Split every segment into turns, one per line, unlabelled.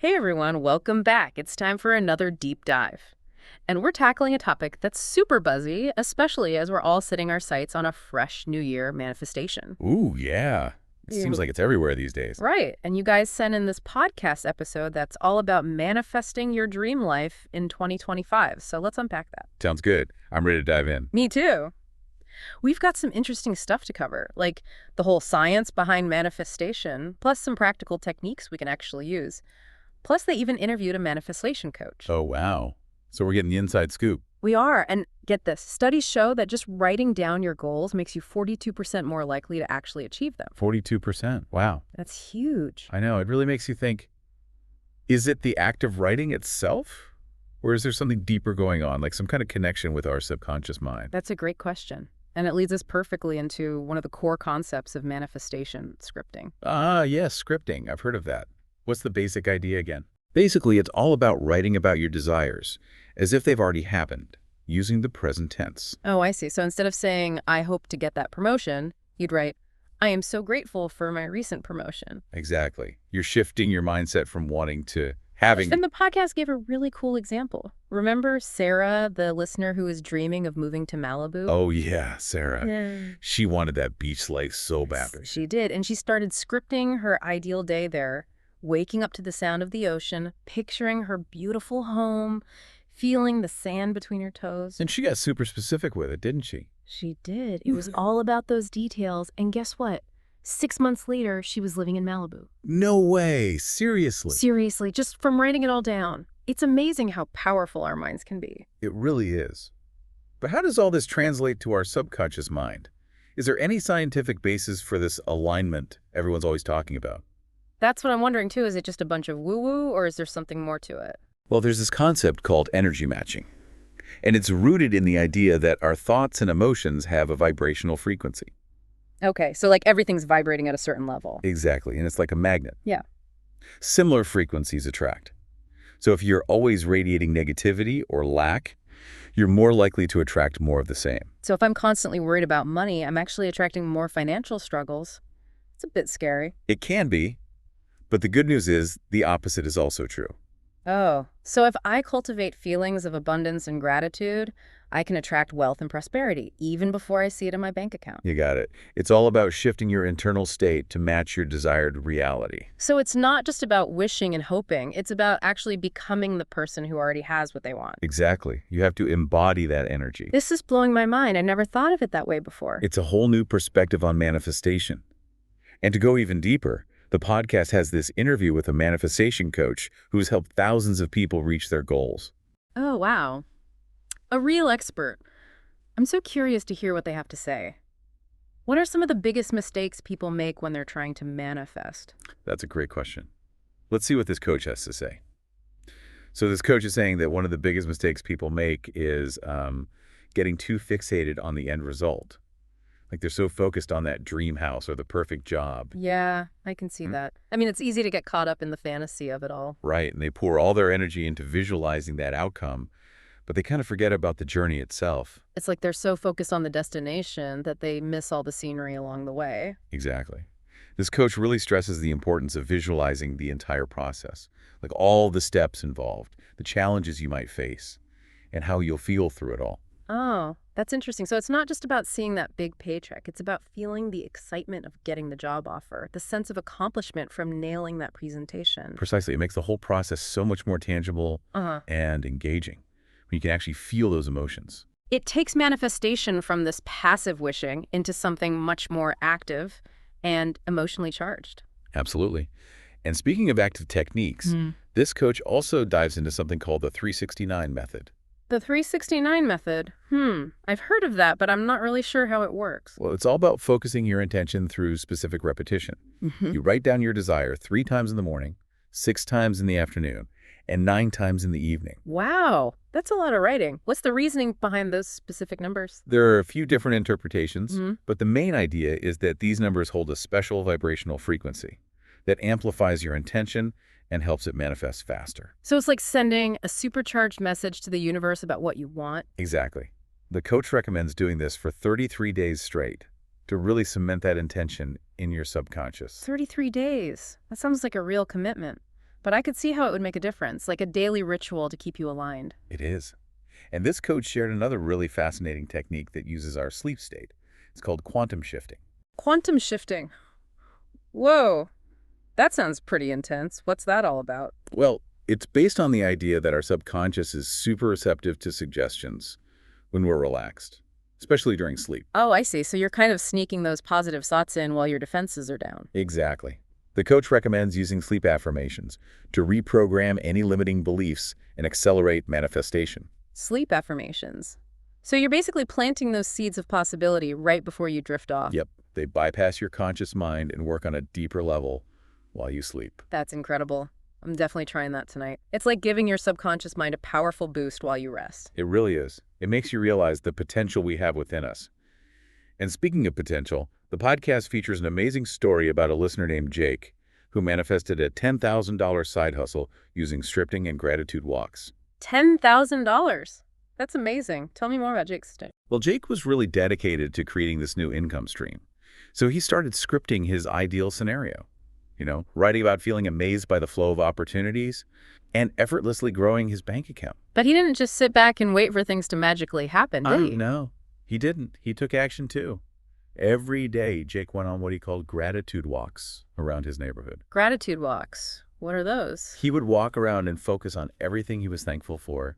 Hey everyone, welcome back. It's time for another deep dive. And we're tackling a topic that's super buzzy, especially as we're all setting our sights on a fresh new year manifestation.
Ooh, yeah. It seems like it's everywhere these days.
Right. And you guys sent in this podcast episode that's all about manifesting your dream life in 2025. So let's unpack that.
Sounds good. I'm ready to dive in.
Me too. We've got some interesting stuff to cover, like the whole science behind manifestation, plus some practical techniques we can actually use. Plus, they even interviewed a manifestation coach.
Oh, wow. So we're getting the inside scoop.
We are. And get this, studies show that just writing down your goals makes you 42% more likely to actually achieve them.
42%. Wow.
That's huge.
I know. It really makes you think, is it the act of writing itself? Or is there something deeper going on, like some kind of connection with our subconscious mind?
That's a great question. And it leads us perfectly into one of the core concepts of manifestation, scripting.
Ah, yes, scripting. I've heard of that. What's the basic idea again? Basically, it's all about writing about your desires as if they've already happened, using the present tense.
Oh, I see. So instead of saying, I hope to get that promotion, you'd write, I am so grateful for my recent promotion.
Exactly. You're shifting your mindset from wanting to having...
And the podcast gave a really cool example. Remember Sarah, the listener who was dreaming of moving to Malibu?
Oh, yeah, Sarah.
Yeah.
She wanted that beach life so badly.
She did. And she started scripting her ideal day there, waking up to the sound of the ocean, picturing her beautiful home, feeling the sand between her toes.
And she got super specific with it, didn't she?
She did. It was all about those details. And guess what? 6 months later, she was living in Malibu.
No way. Seriously.
Seriously, just from writing it all down. It's amazing how powerful our minds can be.
It really is. But how does all this translate to our subconscious mind? Is there any scientific basis for this alignment everyone's always talking about?
That's what I'm wondering, too. Is it just a bunch of woo-woo, or is there something more to it?
Well, there's this concept called energy matching. And it's rooted in the idea that our thoughts and emotions have a vibrational frequency.
Okay, so like everything's vibrating at a certain level.
Exactly, and it's like a magnet.
Yeah.
Similar frequencies attract. So if you're always radiating negativity or lack, you're more likely to attract more of the same.
So if I'm constantly worried about money, I'm actually attracting more financial struggles. It's a bit scary.
It can be, but the good news is the opposite is also true.
Oh, so if I cultivate feelings of abundance and gratitude, I can attract wealth and prosperity, even before I see it in my bank account.
You got it. It's all about shifting your internal state to match your desired reality.
So it's not just about wishing and hoping. It's about actually becoming the person who already has what they want.
Exactly. You have to embody that energy.
This is blowing my mind. I never thought of it that way before.
It's a whole new perspective on manifestation. And to go even deeper, the podcast has this interview with a manifestation coach who's helped thousands of people reach their goals.
Oh, wow. A real expert. I'm so curious to hear what they have to say. What are some of the biggest mistakes people make when they're trying to manifest?
That's a great question. Let's see what this coach has to say. So this coach is saying that one of the biggest mistakes people make is getting too fixated on the end result. Like they're so focused on that dream house or the perfect job.
Yeah, I can see that. I mean, it's easy to get caught up in the fantasy of it all.
Right, and they pour all their energy into visualizing that outcome, but they kind of forget about the journey itself.
It's like they're so focused on the destination that they miss all the scenery along the way.
Exactly. This coach really stresses the importance of visualizing the entire process, like all the steps involved, the challenges you might face, and how you'll feel through it all.
Oh, that's interesting. So it's not just about seeing that big paycheck. It's about feeling the excitement of getting the job offer, the sense of accomplishment from nailing that presentation.
Precisely. It makes the whole process so much more tangible and engaging when you can actually feel those emotions.
It takes manifestation from this passive wishing into something much more active and emotionally charged.
Absolutely. And speaking of active techniques, this coach also dives into something called the 369 method.
The 369 method. I've heard of that, but I'm not really sure how it works.
Well, it's all about focusing your intention through specific repetition. You write down your desire 3 times in the morning, 6 times in the afternoon, and 9 times in the evening.
Wow, that's a lot of writing. What's the reasoning behind those specific numbers?
There are a few different interpretations, but the main idea is that these numbers hold a special vibrational frequency that amplifies your intention and helps it manifest faster.
So it's like sending a supercharged message to the universe about what you want?
Exactly. The coach recommends doing this for 33 days straight to really cement that intention in your subconscious.
33 days. That sounds like a real commitment. but I could see how it would make a difference, like a daily ritual to keep you aligned.
It is. And this coach shared another really fascinating technique that uses our sleep state. It's called quantum shifting.
Quantum shifting. Whoa, that sounds pretty intense. What's that all about?
Well, it's based on the idea that our subconscious is super receptive to suggestions when we're relaxed, especially during sleep.
Oh, I see. So you're kind of sneaking those positive thoughts in while your defenses are down.
Exactly. The coach recommends using sleep affirmations to reprogram any limiting beliefs and accelerate manifestation.
Sleep affirmations. So you're basically planting those seeds of possibility right before you drift off.
Yep, they bypass your conscious mind and work on a deeper level while you sleep.
That's incredible. I'm definitely trying that tonight. It's like giving your subconscious mind a powerful boost while you rest.
It really is. It makes you realize the potential we have within us. And speaking of potential, the podcast features an amazing story about a listener named Jake, who manifested a $10,000 side hustle using scripting and gratitude walks.
$10,000. That's amazing. Tell me more about Jake's story.
Well, Jake was really dedicated to creating this new income stream. So he started scripting his ideal scenario. Writing about feeling amazed by the flow of opportunities and effortlessly growing his bank account.
But he didn't just sit back and wait for things to magically happen, did he?
No, he didn't. He took action too. Every day, Jake went on what he called gratitude walks around his neighborhood.
Gratitude walks. What are those?
He would walk around and focus on everything he was thankful for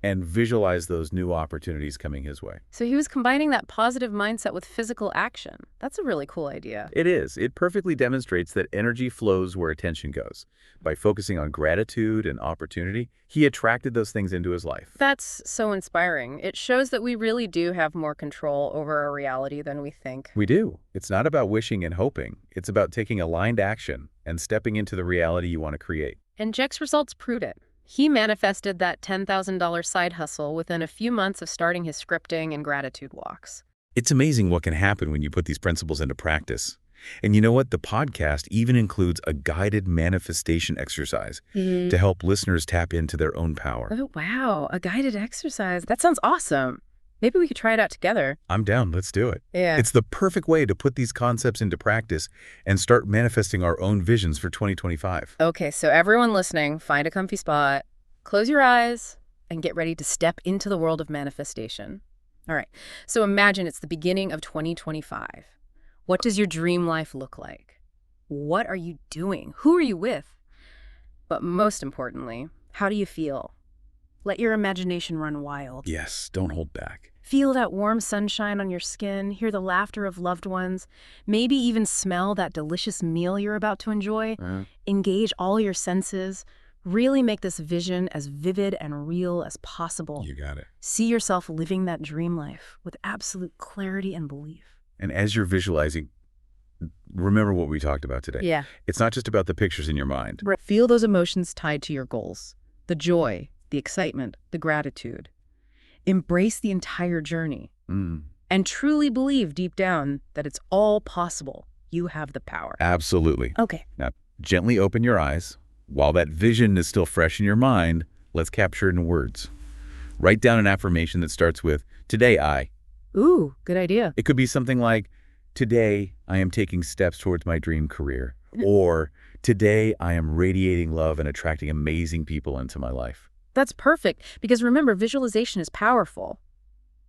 and visualize those new opportunities coming his way.
So he was combining that positive mindset with physical action. That's a really cool idea.
It is. It perfectly demonstrates that energy flows where attention goes. By focusing on gratitude and opportunity, he attracted those things into his life.
That's so inspiring. It shows that we really do have more control over our reality than we think.
We do. It's not about wishing and hoping. It's about taking aligned action and stepping into the reality you want to create.
And Jack's results proved it. He manifested that $10,000 side hustle within a few months of starting his scripting and gratitude walks.
It's amazing what can happen when you put these principles into practice. And you know what? The podcast even includes a guided manifestation exercise to help listeners tap into their own power.
Oh, wow. A guided exercise. That sounds awesome. Maybe we could try it out together.
I'm down. Let's do it.
Yeah.
It's the perfect way to put these concepts into practice and start manifesting our own visions for 2025.
Okay, so everyone listening, find a comfy spot, close your eyes, and get ready to step into the world of manifestation. All right, so imagine it's the beginning of 2025. What does your dream life look like? What are you doing? Who are you with? But most importantly, how do you feel? Let your imagination run wild.
Yes, don't hold back.
Feel that warm sunshine on your skin, hear the laughter of loved ones, maybe even smell that delicious meal you're about to enjoy. Engage all your senses. Really make this vision as vivid and real as possible.
You got it.
See yourself living that dream life with absolute clarity and belief.
And as you're visualizing, remember what we talked about today.
Yeah.
It's not just about the pictures in your mind.
Feel those emotions tied to your goals. The joy, the excitement, the gratitude. Embrace the entire journey. And truly believe deep down that it's all possible. You have the power.
Absolutely.
Okay.
Now, gently open your eyes. While that vision is still fresh in your mind, let's capture it in words. Write down an affirmation that starts with, "Today I."
Ooh, good idea.
It could be something like, "Today I am taking steps towards my dream career." Or, "Today I am radiating love and attracting amazing people into my life."
That's perfect, because remember, visualization is powerful,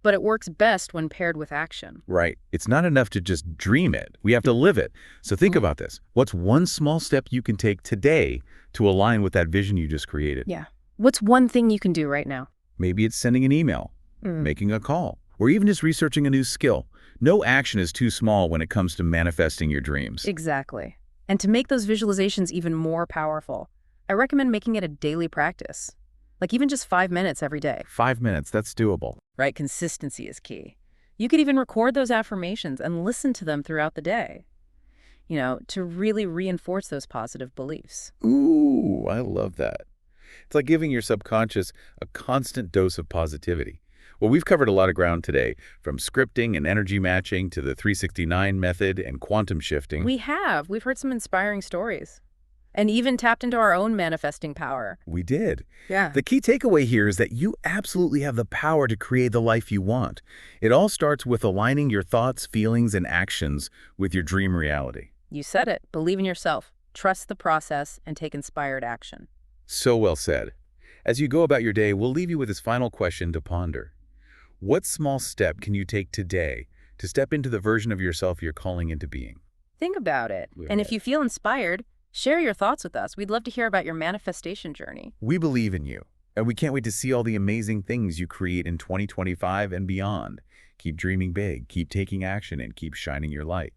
but it works best when paired with action.
Right. It's not enough to just dream it. We have to live it. So think about this. What's one small step you can take today to align with that vision you just created?
Yeah. What's one thing you can do right now?
Maybe it's sending an email, making a call, or even just researching a new skill. No action is too small when it comes to manifesting your dreams.
Exactly. And to make those visualizations even more powerful, I recommend making it a daily practice. Like even just 5 minutes every day.
5 minutes, that's doable.
Right? Consistency is key. You could even record those affirmations and listen to them throughout the day, to really reinforce those positive beliefs.
Ooh, I love that. It's like giving your subconscious a constant dose of positivity. Well, we've covered a lot of ground today, from scripting and energy matching to the 369 method and quantum shifting.
We have. We've heard some inspiring stories. And even tapped into our own manifesting power.
We did.
Yeah.
The key takeaway here is that you absolutely have the power to create the life you want. It all starts with aligning your thoughts, feelings, and actions with your dream reality.
You said it. Believe in yourself. trust the process, and take inspired action.
So well said. As you go about your day, we'll leave you with this final question to ponder. What small step can you take today to step into the version of yourself you're calling into being?
Think about it. And if you feel inspired, share your thoughts with us. We'd love to hear about your manifestation journey.
We believe in you, and we can't wait to see all the amazing things you create in 2025 and beyond. Keep dreaming big, keep taking action, and keep shining your light.